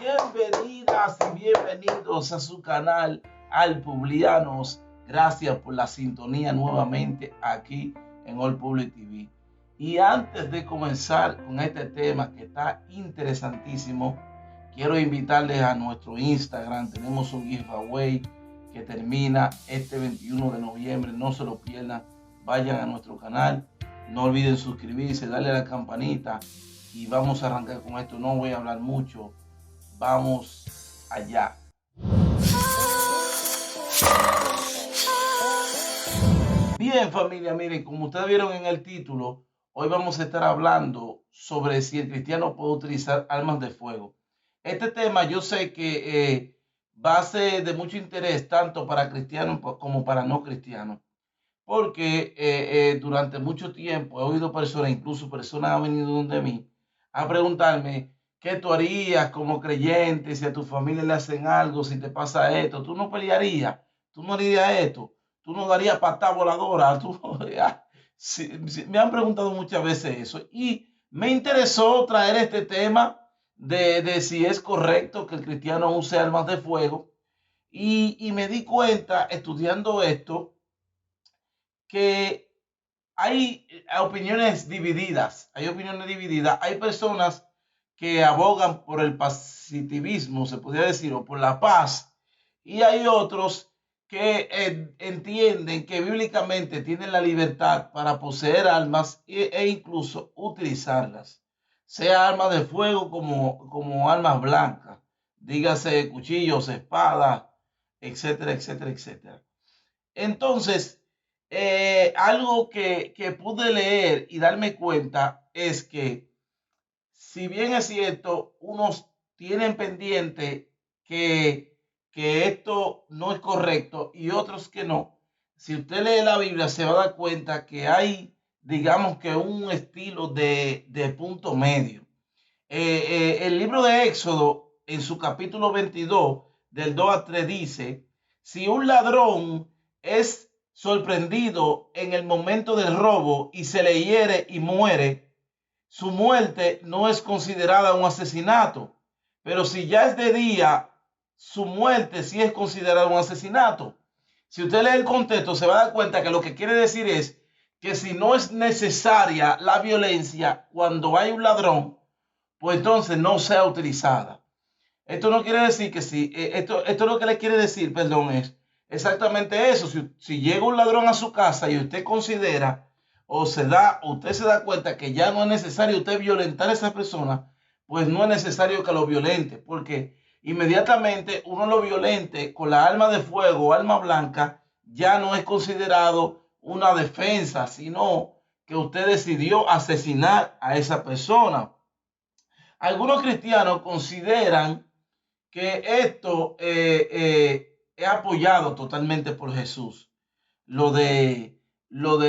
Bienvenidas y bienvenidos a su canal Alpublianos. Gracias por la sintonía nuevamente aquí en All Public TV. Y antes de comenzar con este tema que está interesantísimo, quiero invitarles a nuestro Instagram. Tenemos un giveaway que termina este 21 de noviembre. No se lo pierdan. Vayan a nuestro canal. No olviden suscribirse, darle a la campanita. Y vamos a arrancar con esto. No voy a hablar mucho. Vamos allá. Bien, familia, miren, como ustedes vieron en el título, hoy vamos a estar hablando sobre si el cristiano puede utilizar armas de fuego. Este tema yo sé que va a ser de mucho interés tanto para cristianos como para no cristianos, porque durante mucho tiempo he oído personas, incluso personas han venido donde mí, a preguntarme qué tú harías como creyente si a tu familia le hacen algo, si te pasa esto, tú no pelearías, tú no harías esto, tú no darías patada voladora, tú sí, me han preguntado muchas veces eso y me interesó traer este tema de si es correcto que el cristiano use armas de fuego y me di cuenta estudiando esto que hay opiniones divididas, hay personas que abogan por el pacifismo, se podría decir, o por la paz, y hay otros que entienden que bíblicamente tienen la libertad para poseer armas e incluso utilizarlas, sea armas de fuego como armas blancas, dígase cuchillos, espadas, etcétera, etcétera, etcétera. Entonces, algo que pude leer y darme cuenta es que, si bien es cierto, unos tienen pendiente que esto no es correcto y otros que no, si usted lee la Biblia se va a dar cuenta que hay, digamos que un estilo de punto medio. El libro de Éxodo, en su capítulo 22, del 2 a 3, dice, si un ladrón es sorprendido en el momento del robo y se le hiere y muere, su muerte no es considerada un asesinato. Pero si ya es de día, su muerte sí es considerada un asesinato. Si usted lee el contexto, se va a dar cuenta que lo que quiere decir es que si no es necesaria la violencia cuando hay un ladrón, pues entonces no sea utilizada. Esto no quiere decir que si, esto lo que le quiere decir, perdón, es exactamente eso. Si llega un ladrón a su casa y usted considera usted se da cuenta que ya no es necesario usted violentar a esa persona, pues no es necesario que lo violente, porque inmediatamente uno lo violente con la arma de fuego o arma blanca, ya no es considerado una defensa, sino que usted decidió asesinar a esa persona. Algunos cristianos consideran que esto es apoyado totalmente por Jesús, lo de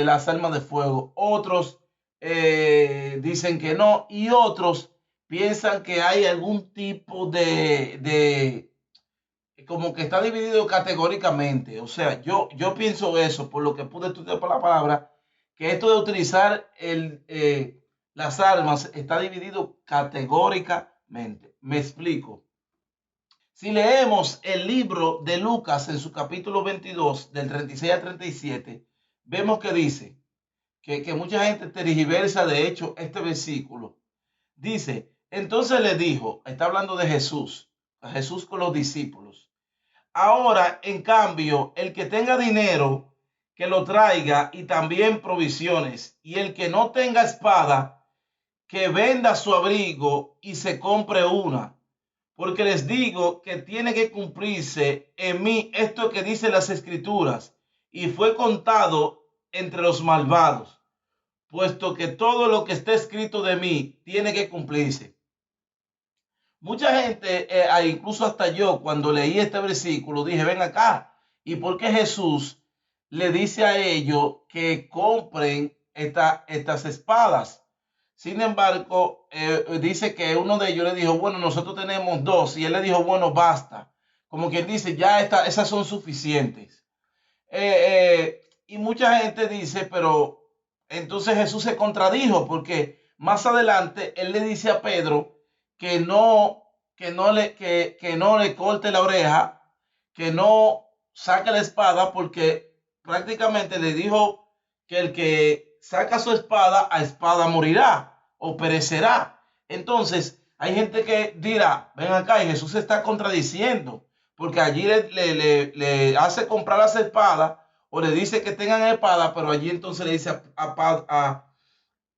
las armas de fuego. Otros dicen que no, y otros piensan que hay algún tipo como que está dividido categóricamente. O sea, yo pienso eso, por lo que pude estudiar por la palabra, que esto de utilizar las armas está dividido categóricamente. Me explico. Si leemos el libro de Lucas en su capítulo 22, del 36 al 37, vemos que dice que mucha gente tergiversa, de hecho, este versículo. Dice, entonces le dijo, está hablando de Jesús, a Jesús con los discípulos. Ahora, en cambio, el que tenga dinero, que lo traiga, y también provisiones, y el que no tenga espada, que venda su abrigo y se compre una, porque les digo que tiene que cumplirse en mí esto que dicen las escrituras, y fue contado entre los malvados, puesto que todo lo que está escrito de mí tiene que cumplirse. Mucha gente, incluso hasta yo, cuando leí este versículo, dije, ven acá, ¿y por qué Jesús le dice a ellos que compren estas espadas? Sin embargo, dice que uno de ellos le dijo, bueno, nosotros tenemos dos, y él le dijo, bueno, basta. Como quien dice, ya esas son suficientes. Y mucha gente dice, pero entonces Jesús se contradijo, porque más adelante él le dice a Pedro que no que no le corte la oreja, que no saque la espada, porque prácticamente le dijo que el que saca su espada, a espada morirá o perecerá. Entonces, hay gente que dirá, ven acá, y Jesús se está contradiciendo, porque allí le hace comprar las espadas, o le dice que tengan espada, pero allí entonces le dice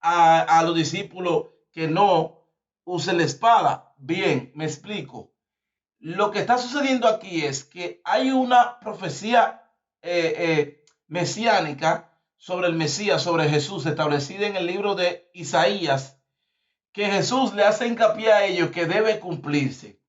a los discípulos que no usen la espada. Bien, me explico. Lo que está sucediendo aquí es que hay una profecía mesiánica sobre el Mesías, sobre Jesús, establecida en el libro de Isaías, que Jesús le hace hincapié a ellos que debe cumplirse.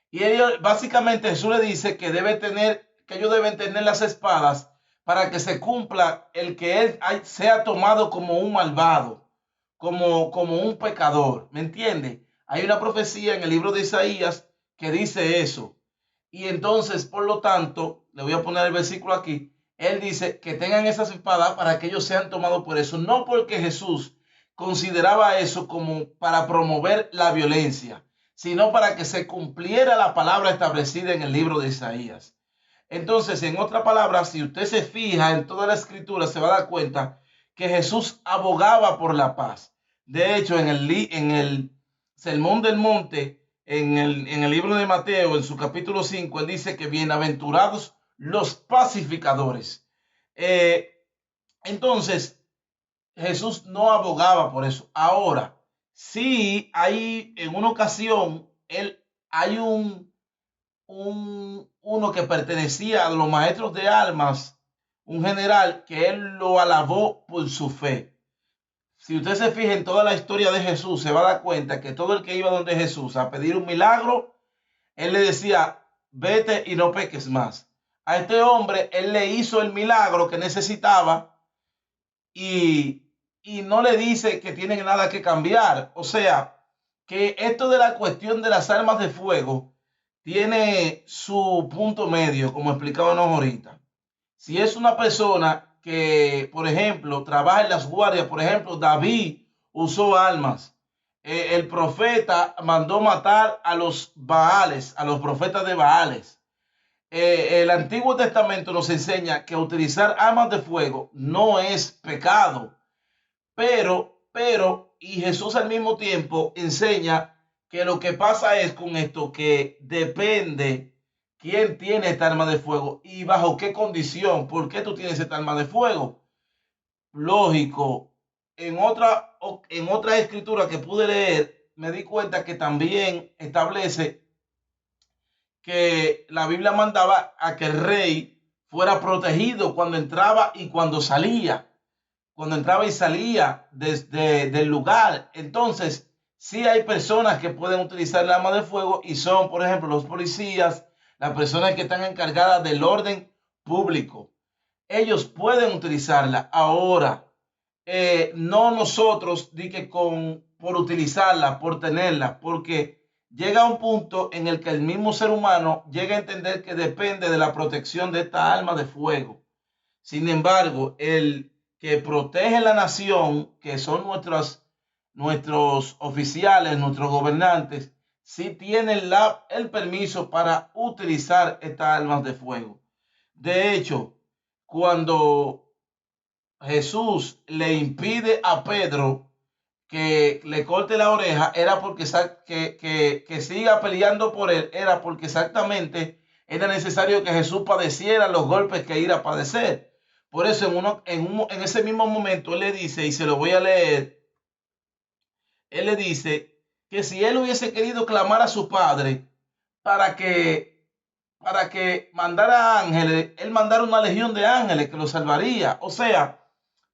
Y ellos, básicamente, Jesús le dice que que ellos deben tener las espadas para que se cumpla el que él sea tomado como un malvado, como un pecador. ¿Me entiende? Hay una profecía en el libro de Isaías que dice eso. Y entonces, por lo tanto, le voy a poner el versículo aquí. Él dice que tengan esas espadas para que ellos sean tomados por eso. No porque Jesús consideraba eso como para promover la violencia, sino para que se cumpliera la palabra establecida en el libro de Isaías. Entonces, en otra palabra, si usted se fija en toda la escritura, se va a dar cuenta que Jesús abogaba por la paz. De hecho, en el Sermón del Monte, en el libro de Mateo, en su capítulo 5, él dice que bienaventurados los pacificadores. Entonces, Jesús no abogaba por eso. Ahora, sí hay en una ocasión, hay uno que pertenecía a los maestros de armas, un general, que él lo alabó por su fe. Si usted se fija en toda la historia de Jesús, se va a dar cuenta que todo el que iba donde Jesús a pedir un milagro, él le decía, vete y no peques más. A este hombre, él le hizo el milagro que necesitaba y no le dice que tienen nada que cambiar. O sea, que esto de la cuestión de las armas de fuego tiene su punto medio, como explicábamos ahorita. Si es una persona que, por ejemplo, trabaja en las guardias, por ejemplo, David usó armas. El profeta mandó matar a los Baales, a los profetas de Baales. El Antiguo Testamento nos enseña que utilizar armas de fuego no es pecado, y Jesús al mismo tiempo enseña que lo que pasa es con esto que depende quién tiene esta arma de fuego y bajo qué condición, por qué tú tienes esta arma de fuego. Lógico, en otra escritura que pude leer, me di cuenta que también establece que la Biblia mandaba a que el rey fuera protegido cuando entraba y cuando salía, desde del lugar. Entonces, sí hay personas que pueden utilizar el arma de fuego y son, por ejemplo, los policías, las personas que están encargadas del orden público. Ellos pueden utilizarla. Ahora, no nosotros di que por utilizarla, por tenerla, porque llega un punto en el que el mismo ser humano llega a entender que depende de la protección de esta arma de fuego. Sin embargo, el que protege la nación, que son nuestros oficiales, nuestros gobernantes, sí tienen el permiso para utilizar estas armas de fuego. De hecho, cuando Jesús le impide a Pedro que le corte la oreja, era porque que siga peleando por él, era porque exactamente era necesario que Jesús padeciera los golpes que iba a padecer. Por eso en ese mismo momento él le dice, y se lo voy a leer, él le dice que si él hubiese querido clamar a su padre para que mandara ángeles, él mandara una legión de ángeles que lo salvaría. O sea,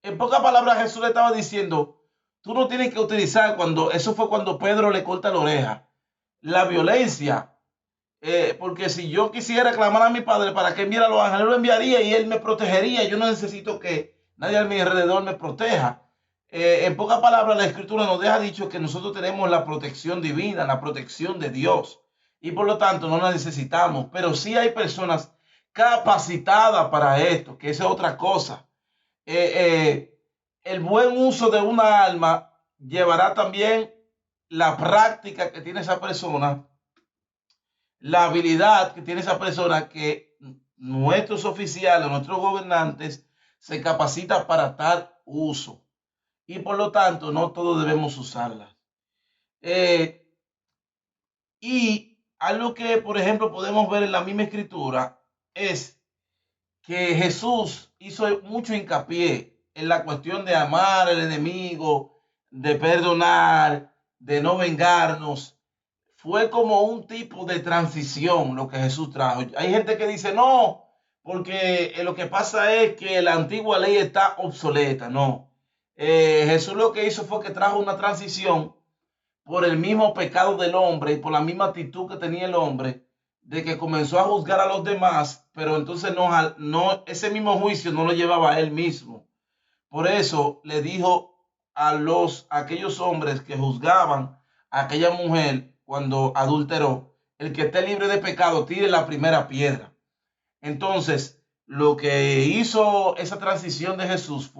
en pocas palabras Jesús le estaba diciendo, tú no tienes que utilizar eso fue cuando Pedro le corta la oreja, la violencia. Porque si yo quisiera clamar a mi padre para que enviara a los ángeles, lo enviaría y él me protegería. Yo no necesito que nadie a mi alrededor me proteja. En pocas palabras, la escritura nos deja dicho que nosotros tenemos la protección divina, la protección de Dios. Y por lo tanto no la necesitamos. Pero sí hay personas capacitadas para esto, que esa es otra cosa. El buen uso de una arma llevará también la práctica que tiene esa persona la habilidad que tiene esa persona que nuestros oficiales, nuestros gobernantes, se capacitan para tal uso. Y por lo tanto, no todos debemos usarlas. Eh, y algo que, por ejemplo, podemos ver en la misma escritura es que Jesús hizo mucho hincapié en la cuestión de amar al enemigo, de perdonar, de no vengarnos. Fue como un tipo de transición lo que Jesús trajo. Hay gente que dice, no, porque lo que pasa es que la antigua ley está obsoleta. No. Jesús lo que hizo fue que trajo una transición por el mismo pecado del hombre y por la misma actitud que tenía el hombre, de que comenzó a juzgar a los demás, pero entonces ese mismo juicio no lo llevaba a él mismo. Por eso le dijo a aquellos hombres que juzgaban a aquella mujer cuando adulteró, el que esté libre de pecado tire la primera piedra. Entonces, lo que hizo esa transición de Jesús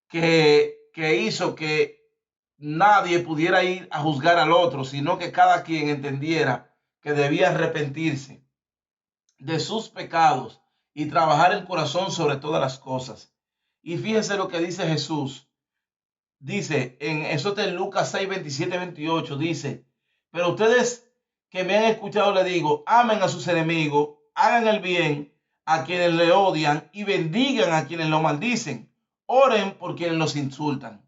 que hizo que nadie pudiera ir a juzgar al otro, sino que cada quien entendiera que debía arrepentirse de sus pecados y trabajar el corazón sobre todas las cosas. Y fíjense lo que dice Jesús. Dice, en eso de Lucas 6, 27, 28, dice, pero ustedes que me han escuchado le digo, amen a sus enemigos, hagan el bien a quienes le odian y bendigan a quienes lo maldicen. Oren por quienes los insultan.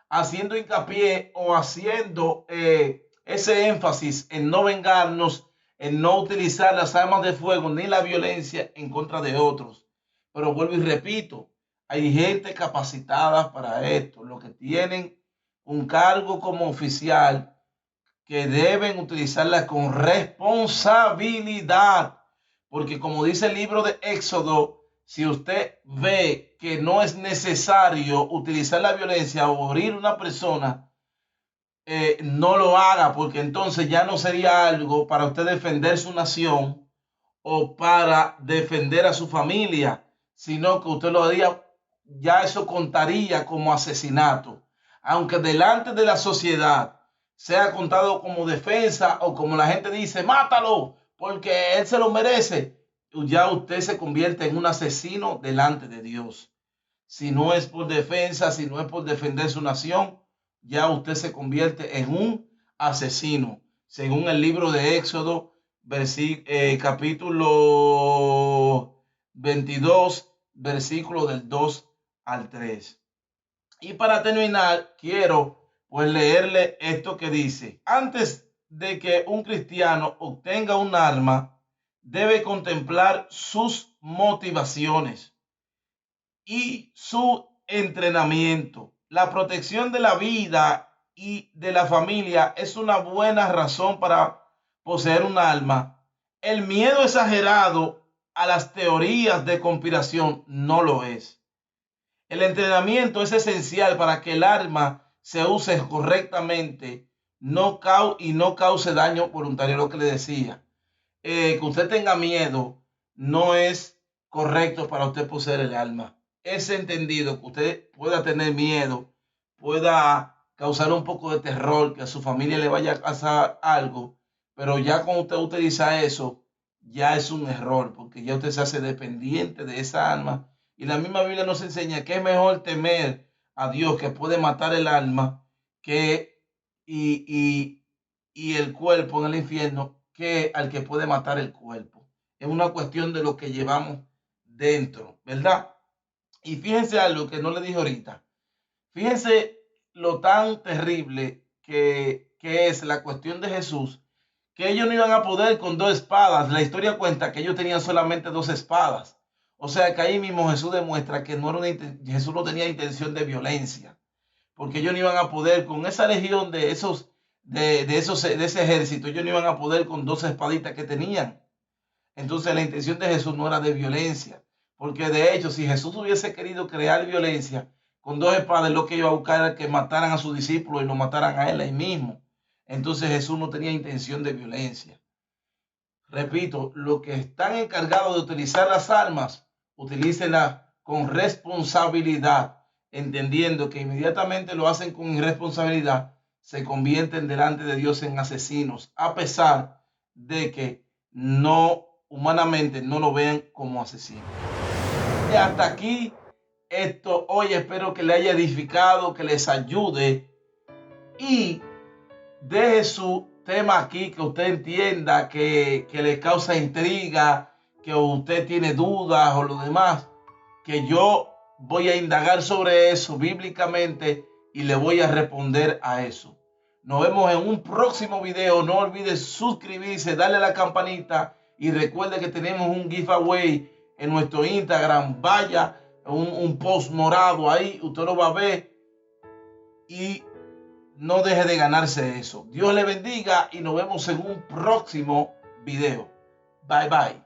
Haciendo hincapié o haciendo ese énfasis en no vengarnos, en no utilizar las armas de fuego ni la violencia en contra de otros. Pero vuelvo y repito, hay gente capacitada para esto, los que tienen un cargo como oficial, que deben utilizarla con responsabilidad, porque como dice el libro de Éxodo, si usted ve que no es necesario utilizar la violencia o herir a una persona, no lo haga, porque entonces ya no sería algo para usted defender su nación o para defender a su familia, sino que usted lo haría, ya eso contaría como asesinato, aunque delante de la sociedad sea contado como defensa o como la gente dice, mátalo, porque él se lo merece, ya usted se convierte en un asesino delante de Dios. Si no es por defensa, si no es por defender su nación, ya usted se convierte en un asesino, según el libro de Éxodo, capítulo 22, versículo del 2 al 3. Y para terminar, quiero pues leerle esto que dice, antes de que un cristiano obtenga un arma, debe contemplar sus motivaciones y su entrenamiento. La protección de la vida y de la familia es una buena razón para poseer un arma. El miedo exagerado a las teorías de conspiración no lo es. El entrenamiento es esencial para que el arma se use correctamente y no cause daño voluntario, lo que le decía. Que usted tenga miedo no es correcto para usted poseer el arma. Es entendido que usted pueda tener miedo, pueda causar un poco de terror, que a su familia le vaya a pasar algo, pero ya cuando usted utiliza eso, ya es un error, porque ya usted se hace dependiente de esa arma. Y la misma Biblia nos enseña que es mejor temer a Dios, que puede matar el alma, que, y el cuerpo en el infierno, que al que puede matar el cuerpo. Es una cuestión de lo que llevamos dentro, ¿verdad? Y fíjense algo que no le dije ahorita. Fíjense lo tan terrible que es la cuestión de Jesús, que ellos no iban a poder con dos espadas. La historia cuenta que ellos tenían solamente dos espadas. O sea que ahí mismo Jesús demuestra que Jesús no tenía intención de violencia, porque ellos no iban a poder con esa legión de ese ejército, ellos no iban a poder con dos espaditas que tenían. Entonces la intención de Jesús no era de violencia, porque de hecho si Jesús hubiese querido crear violencia con dos espadas, lo que iba a buscar era que mataran a sus discípulos y lo mataran a él ahí mismo. Entonces Jesús no tenía intención de violencia. Repito, los que están encargados de utilizar las armas, utilícenlas con responsabilidad, entendiendo que inmediatamente lo hacen con irresponsabilidad, se convierten delante de Dios en asesinos, a pesar de que no humanamente no lo vean como asesinos. Y hasta aquí esto hoy, espero que le haya edificado, que les ayude y deje su tema aquí, que usted entienda, que le causa intriga, que usted tiene dudas o lo demás, que yo voy a indagar sobre eso bíblicamente y le voy a responder a eso. Nos vemos en un próximo video. No olvide suscribirse, darle a la campanita y recuerde que tenemos un giveaway en nuestro Instagram. Vaya, un post morado ahí, usted lo va a ver y no deje de ganarse eso. Dios le bendiga y nos vemos en un próximo video. Bye bye.